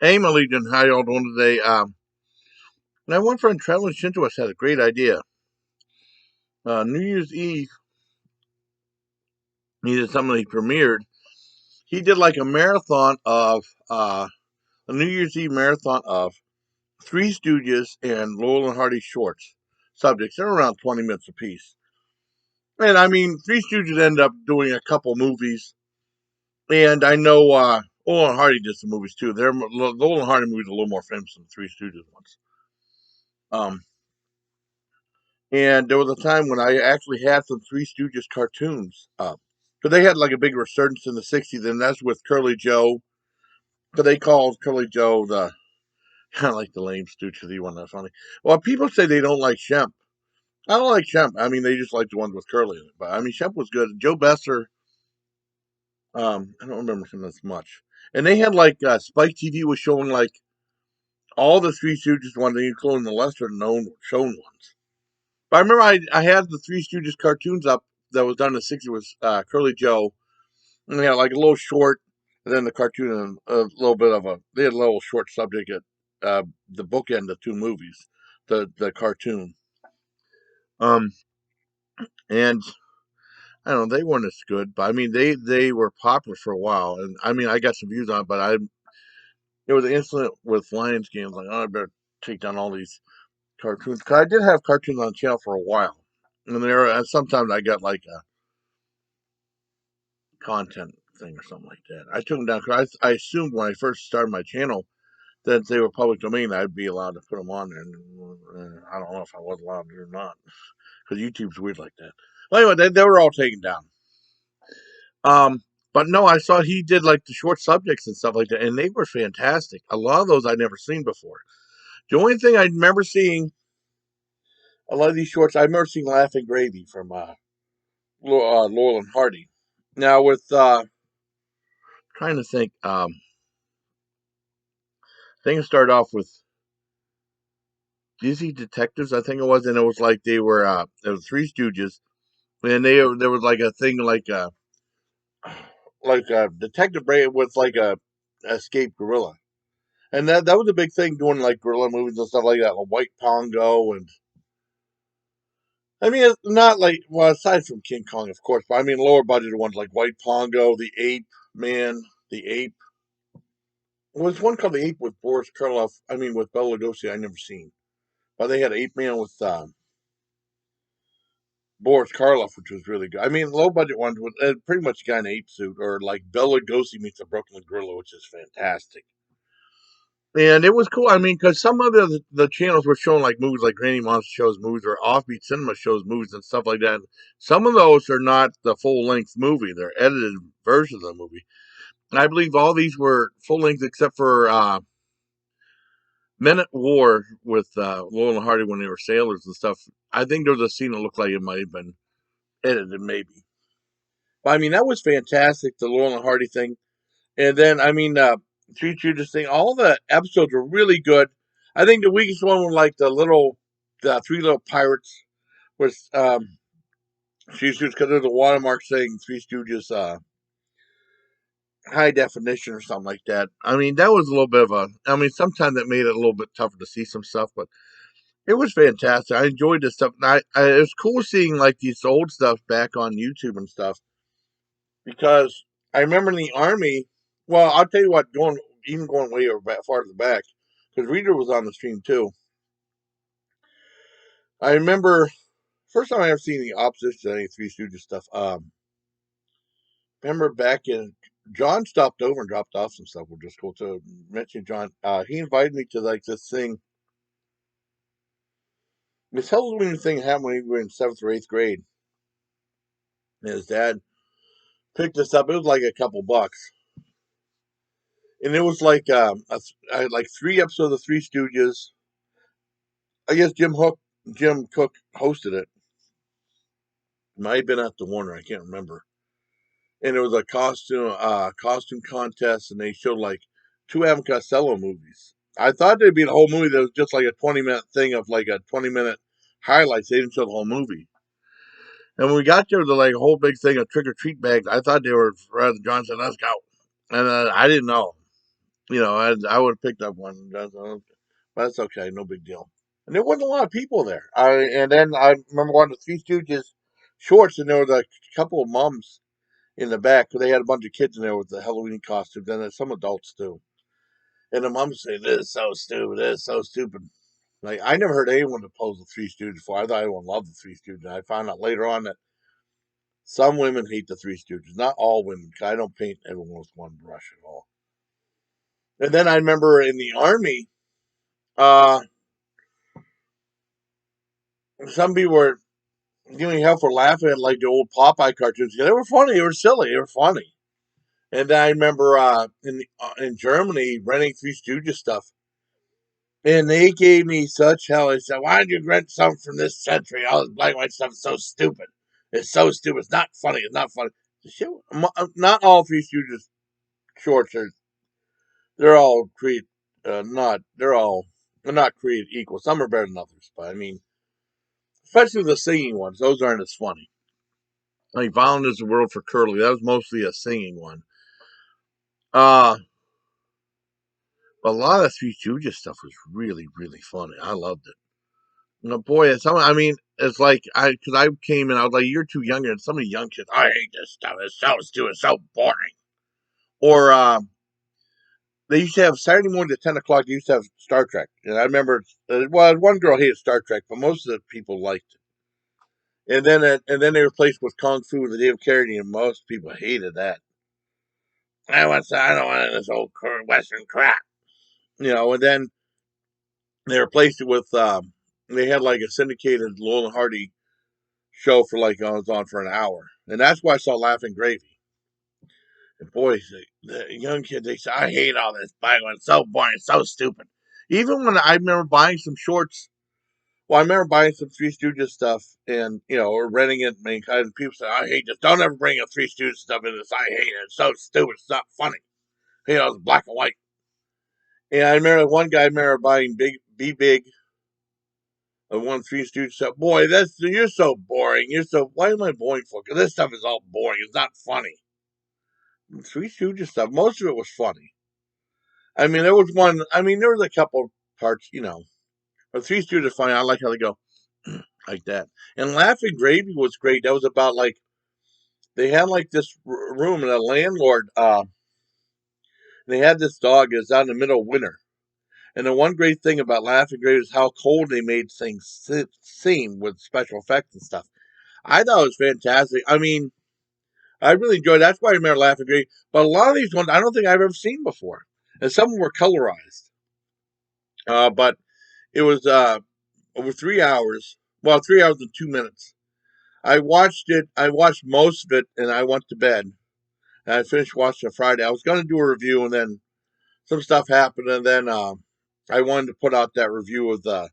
Hey, my Legion, how y'all doing today? My one friend, Traveling Shinto, had a great idea. New Year's Eve, he did something he premiered. He did like a marathon of a New Year's Eve marathon of Three Stooges and Laurel and Hardy shorts subjects. They're around 20 minutes apiece. And I mean, Three Stooges ended up doing a couple movies, and I know Laurel and Hardy did some movies too. Laurel and Hardy movies are a little more famous than the Three Stooges ones. Um, And there was a time when I actually had some Three Stooges cartoons up. Because they had like a big resurgence in the 60s, and that's with Curly Joe. Because they called Curly Joe the kind of like the lame Stooge because he wasn't that funny. Well, people say they don't like Shemp. I don't like Shemp. I mean, they just like the ones with Curly in it. But I mean, Shemp was good. Joe Besser, I don't remember him as much. And they had like Spike TV was showing like all the Three Stooges ones, including the lesser known shown ones. But I remember I had the Three Stooges cartoons up that was done in the 60s with Curly Joe. And they had like a little short, and then the cartoon and a little bit of they had a little short subject at the bookend of two movies, the cartoon. Um, and I don't know, they weren't as good, but I mean, they were popular for a while. And I mean, I got some views on it, but it was an incident with Lions games. Like, oh, I better take down all these cartoons. Because I did have cartoons on the channel for a while. And sometimes I got like a content thing or something like that. I took them down because I assumed when I first started my channel that they were public domain, I'd be allowed to put them on there. And I don't know if I was allowed to or not because YouTube's weird like that. Well, anyway, they were all taken down. Um, but no, I saw he did like the short subjects and stuff like that, and they were fantastic. A lot of those I'd never seen before. The only thing I remember seeing a lot of these shorts, I remember seeing Laughing Gravy from Laurel and Hardy. Now with trying to think, things started off with Dizzy Detectives, I think it was, and it was like there was Three Stooges, and there was like a thing like a detective brain with like a escaped gorilla, and that was a big thing doing like gorilla movies and stuff like that, like White Pongo, and I mean it's not like well aside from King Kong of course, but I mean lower budget ones like White Pongo, the Ape Man, the Ape. There was one called the Ape with Boris Karloff. I mean with Bela Lugosi, I never seen, but they had Ape Man with Boris Karloff, which was really good. I mean, low budget ones with pretty much a guy in an ape suit, or like Bela Lugosi meets a Brooklyn Gorilla, which is fantastic. And it was cool. I mean, because some of the channels were showing like movies, like Granny Monster shows movies, or Offbeat Cinema shows movies and stuff like that. Some of those are not the full length movie; they're edited versions of the movie. And I believe all these were full length except for Men at War with Laurel and Hardy when they were sailors and stuff. I think there was a scene that looked like it might have been edited, maybe. But I mean, that was fantastic, the Laurel and Hardy thing. And then, I mean, Three Stooges thing, all the episodes were really good. I think the weakest one was like the Three Little Pirates, was Three Stooges, because there's a watermark saying Three Stooges high definition or something like that. I mean, that was a little bit of I mean, sometimes that made it a little bit tougher to see some stuff, but it was fantastic. I enjoyed this stuff. And it was cool seeing like these old stuff back on YouTube and stuff because I remember in the army. Well, I'll tell you what, going way over far to the back, because Reader was on the stream too. I remember first time I ever seen the opposition to any Three Stooges stuff. Remember back in John stopped over and dropped off some stuff, which was cool to mention. John, he invited me to like this thing. This Halloween thing happened when we were in seventh or eighth grade. And his dad picked us up. It was like a couple bucks, and it was like I had like three episodes of Three Stooges. I guess Jim Cook hosted it. Might have been at the Warner, I can't remember. And it was a costume contest, and they showed like two Abbott Costello movies. I thought there'd be the whole movie that was just like a 20-minute thing of like a 20-minute highlights. They didn't show the whole movie. And when we got there, the like a whole big thing of trick or treat bags. I thought they were Rather John said, "Let's go," and I didn't know. I would have picked up one. But that's okay, no big deal. And there wasn't a lot of people there. And then I remember one of the Three Stooges shorts, and there was a couple of moms in the back because they had a bunch of kids in there with the Halloween costumes, and then some adults too. And the moms say, "This is so stupid. This is so stupid." Like I never heard anyone oppose the Three Stooges before. I thought everyone loved the Three Stooges. I found out later on that some women hate the Three Stooges. Not all women. 'Cause I don't paint everyone with one brush at all. And then I remember in the army, uh, some people were giving hell for laughing at like the old Popeye cartoons. They were funny. They were silly. They were funny. And then I remember in Germany renting Three Stooges stuff. And they gave me such hell. They said, "Why did you rent something from this century? All this black and white stuff is so stupid. It's so stupid. It's not funny. It's not funny." Not all Three Stooges shorts are. They're all created. Not. They're not created equal. Some are better than others. But I mean, especially the singing ones. Those aren't as funny. Like Violent is the World for Curly. That was mostly a singing one. Uh a lot of Three Stooges stuff was really, really funny. I loved it. Boy, I mean, it's like because I came in, I was like, "You're too young," and some of the young kids, I hate this stuff. It's so stupid, it's so boring. Or they used to have Saturday morning at 10 o'clock. They used to have Star Trek, and I remember, one girl hated Star Trek, but most of the people liked it. And then they replaced with Kung Fu, the Dave Carradine, and most people hated that. I don't want this old Western crap, And then they replaced it with they had like a syndicated Laurel and Hardy show for like it was on for an hour, and that's why I saw Laughing Gravy. And boys, the young kids, they say, "I hate all this Bible. It's so boring, it's so stupid." Even when I remember buying some shorts, well, I remember buying some Three Stooges stuff, and or renting it. And people say, "I hate this. Don't ever bring a Three Stooges stuff in this. I hate it. It's so stupid. It's not funny." It's black and white. And I remember one guy. I remember buying Be Big, one Three Stooges stuff. Boy, you're so boring. Why am I boring for? Because this stuff is all boring. It's not funny. Three Stooges stuff. Most of it was funny. I mean, there was one. I mean, there was a couple parts. But Three Stooges are funny. I like how they go like that. And Laughing Gravy was great. That was about like they had like this room and a landlord. They had this dog. It was out in the middle of winter. And the one great thing about Laughing Gravy is how cold they made things seem with special effects and stuff. I thought it was fantastic. I mean, I really enjoyed it. That's why I remember Laughing Gravy. But a lot of these ones I don't think I've ever seen before. And some of them were colorized. But it was over 3 hours. Well, 3 hours and 2 minutes. I watched it. I watched most of it, and I went to bed. And I finished watching it Friday. I was going to do a review, and then some stuff happened, and then I wanted to put out that review of the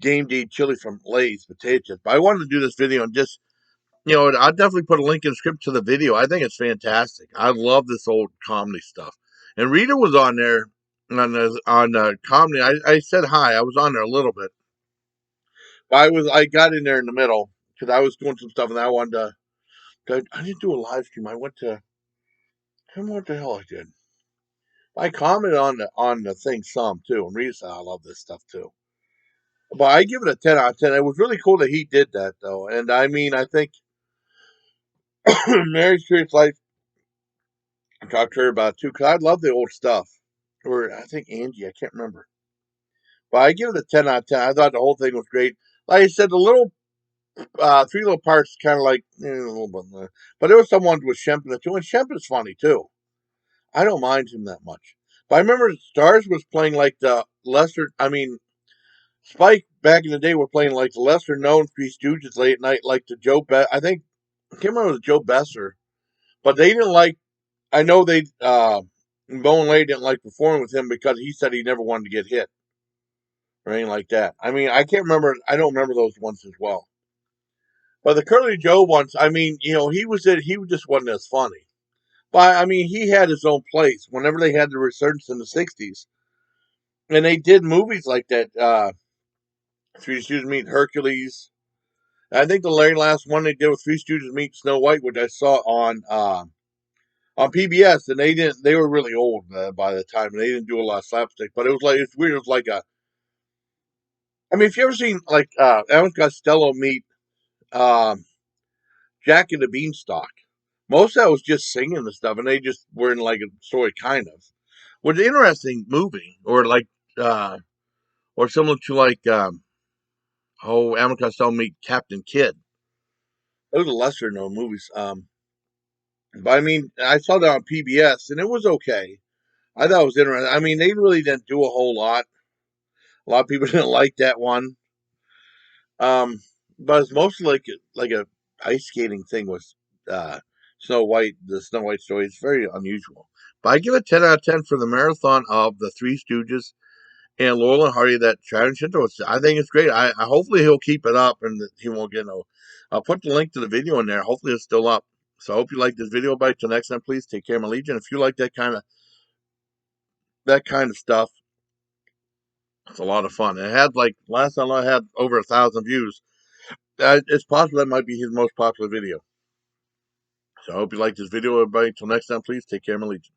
game day chili from Lay's potato chips. But I wanted to do this video and just I'll definitely put a link in the script to the video. I think it's fantastic. I love this old comedy stuff. And Rita was on there on comedy. I said hi. I was on there a little bit. But I got in there in the middle because I was doing some stuff and I wanted to. I didn't do a live stream. I went to. I don't know what the hell I did. I commented on the thing some too, and Rita said I love this stuff too. But I give it a 10 out of 10. It was really cool that he did that though, and I mean I think Mary Street's Life. I talked to her about it too because I love the old stuff. Or I think Angie, I can't remember. But I give it a 10 out of 10. I thought the whole thing was great. Like I said, the little three little parts kind of like a little bit, but there was some ones with Shemp in it too, and Shemp is funny too. I don't mind him that much. But I remember Stars was playing like the lesser. I mean, Spike back in the day were playing like the lesser known Three Stooges late at night, like the Joe. I think I can't remember if it was Joe Besser, but they didn't like. I know they. Bowen Lay didn't like performing with him because he said he never wanted to get hit or anything like that. I mean, I can't remember. I don't remember those ones as well. But the Curly Joe ones, I mean, he was it. He just wasn't as funny. But I mean, he had his own place. Whenever they had the resurgence in the '60s, and they did movies like that. Three Stooges Meet Hercules. I think the very last one they did with Three Stooges Meet Snow White, which I saw on PBS, and they were really old by the time, and they didn't do a lot of slapstick. But it was like it's weird. It was like a. I mean, if you ever seen like Alan Costello meet um, Jack and the Beanstalk, most of that was just singing and stuff, and they just were in like a story, kind of. Was an interesting movie, or like, uh, or similar to like, Alan Costello meet Captain Kidd. Those are lesser known movies. But I mean, I saw that on PBS, and it was okay. I thought it was interesting. I mean, they really didn't do a whole lot. A lot of people didn't like that one. Um, but it's mostly like a ice skating thing with uh, Snow White. The Snow White story is very unusual. But I give it 10 out of 10 for the marathon of the Three Stooges and Laurel and Hardy. That Sharon Shinto. I think it's great. I hopefully he'll keep it up and that he won't get no. I'll put the link to the video in there. Hopefully it's still up. So I hope you like this video. Bye till next time. Please take care, my legion. If you like that kind of stuff, it's a lot of fun. It had like last time I had over 1,000 views. It's possible that might be his most popular video. So I hope you like this video, everybody. Until next time, please take care, my legion.